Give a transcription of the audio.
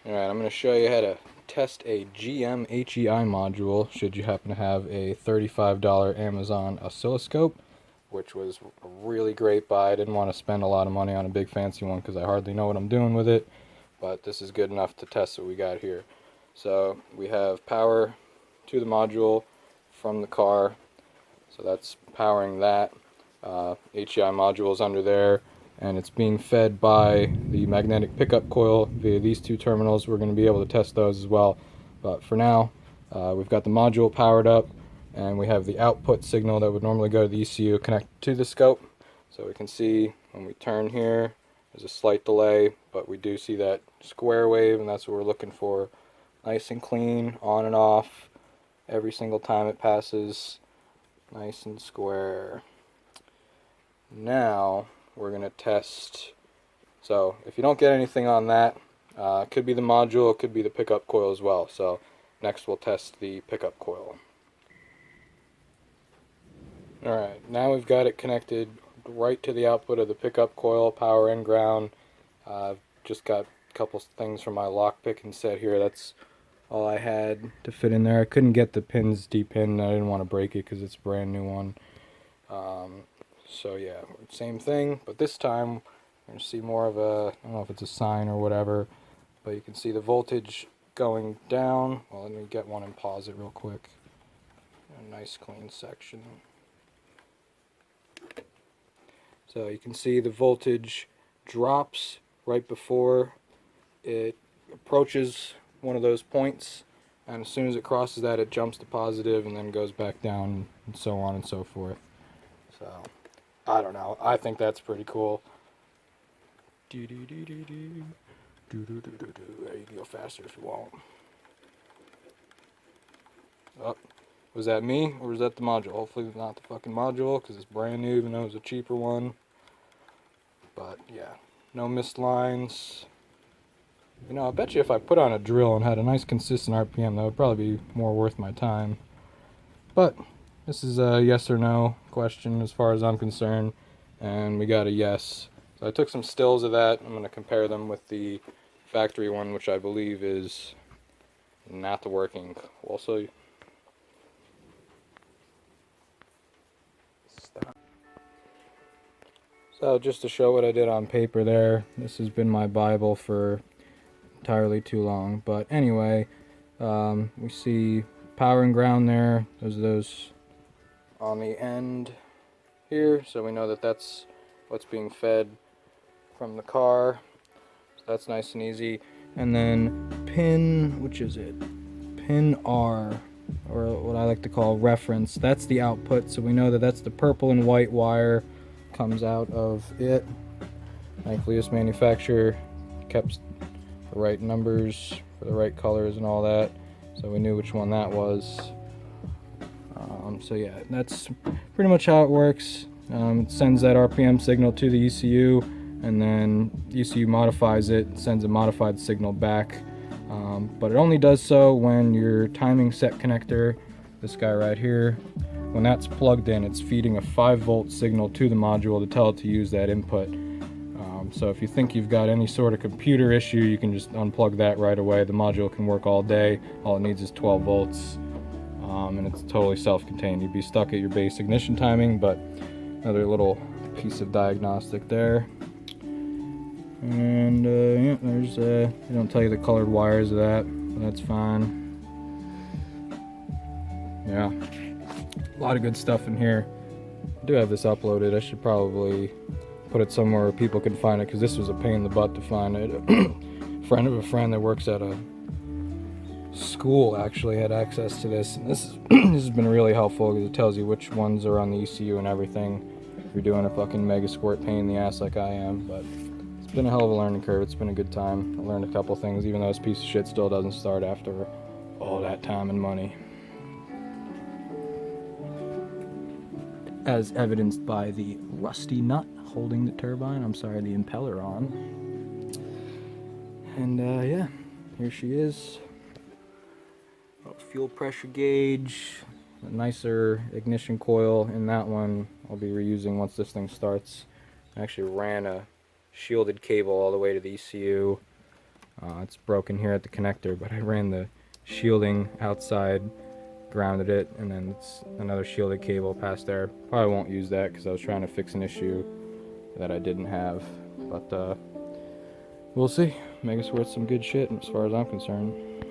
Alright, I'm going to show you how to test a GM HEI module should you happen to have a $35 Amazon oscilloscope, which was a really great buy. I didn't want to spend a lot of money on a big fancy one because I hardly know what I'm doing with it, but this is good enough to test what we got here. So we have power to the module from the car, so that's powering that. HEI module is under there, and it's being fed by the magnetic pickup coil via these two terminals. We're going to be able to test those as well, but for now we've got the module powered up, and we have the output signal that would normally go to the ECU connected to the scope. So we can see when we turn here there's a slight delay, but we do see that square wave, and that's what we're looking for. Nice and clean, on and off every single time it passes, nice and square. Now we're going to test. So if you don't get anything on that, it could be the module, it could be the pickup coil as well. So next we'll test the pickup coil. Alright, now we've got it connected right to the output of the pickup coil, power and ground. I've just got a couple things from my lock picking set here. That's all I had to fit in there. I couldn't get the pins deep in. I didn't want to break it because it's a brand new one. So yeah, same thing, but this time we're going to see more of a, I don't know if it's a sign or whatever, but you can see the voltage going down. Well, let me get one and pause it real quick. A nice clean section. So you can see the voltage drops right before it approaches one of those points, and as soon as it crosses that, it jumps to positive and then goes back down, and so on and so forth. So I don't know, I think that's pretty cool. You can go faster if you want. Oh, was that me or was that the module? Hopefully not the fucking module, because it's brand new, even though it was a cheaper one. But yeah, no missed lines. You know, I bet you if I put on a drill and had a nice consistent RPM, that would probably be more worth my time. But this is a yes or no question as far as I'm concerned, and we got a yes. So I took some stills of that. I'm going to compare them with the factory one, which I believe is not working. Also, so just to show what I did on paper there, this has been my Bible for entirely too long. But anyway, we see power and ground there. Those on the end here, so we know that that's what's being fed from the car. So that's nice and easy. And then pin, which is it? Pin R, or what I like to call reference. That's the output, so we know that that's the purple and white wire comes out of it. Thankfully, this manufacturer kept the right numbers for the right colors and all that, so we knew which one that was. So yeah, that's pretty much how it works. It sends that RPM signal to the ECU, and then ECU modifies it, sends a modified signal back. But it only does so when your timing set connector, this guy right here, when that's plugged in, it's feeding a 5-volt signal to the module to tell it to use that input. So if you think you've got any sort of computer issue, you can just unplug that right away. The module can work all day. All it needs is 12 volts. And it's totally self-contained. You'd be stuck at your base ignition timing, but another little piece of diagnostic there. And yeah, there's they don't tell you the colored wires of that, but that's fine. Yeah, a lot of good stuff in here. I do have this uploaded. I should probably put it somewhere where people can find it, because this was a pain in the butt to find it. A friend of a friend that works at a school actually had access to this, and this has been really helpful because it tells you which ones are on the ECU and everything if you're doing a fucking mega squirt pain in the ass like I am. But it's been a hell of a learning curve. It's been a good time. I learned a couple things, even though this piece of shit still doesn't start after all that time and money, as evidenced by the rusty nut holding the turbine, the impeller on. And yeah, here she is. Fuel pressure gauge, a nicer ignition coil in that one I'll be reusing once this thing starts. I actually ran a shielded cable all the way to the ECU. It's broken here at the connector, but I ran the shielding outside, grounded it, and then it's another shielded cable past there. Probably won't use that because I was trying to fix an issue that I didn't have, but we'll see. Make us worth some good shit as far as I'm concerned.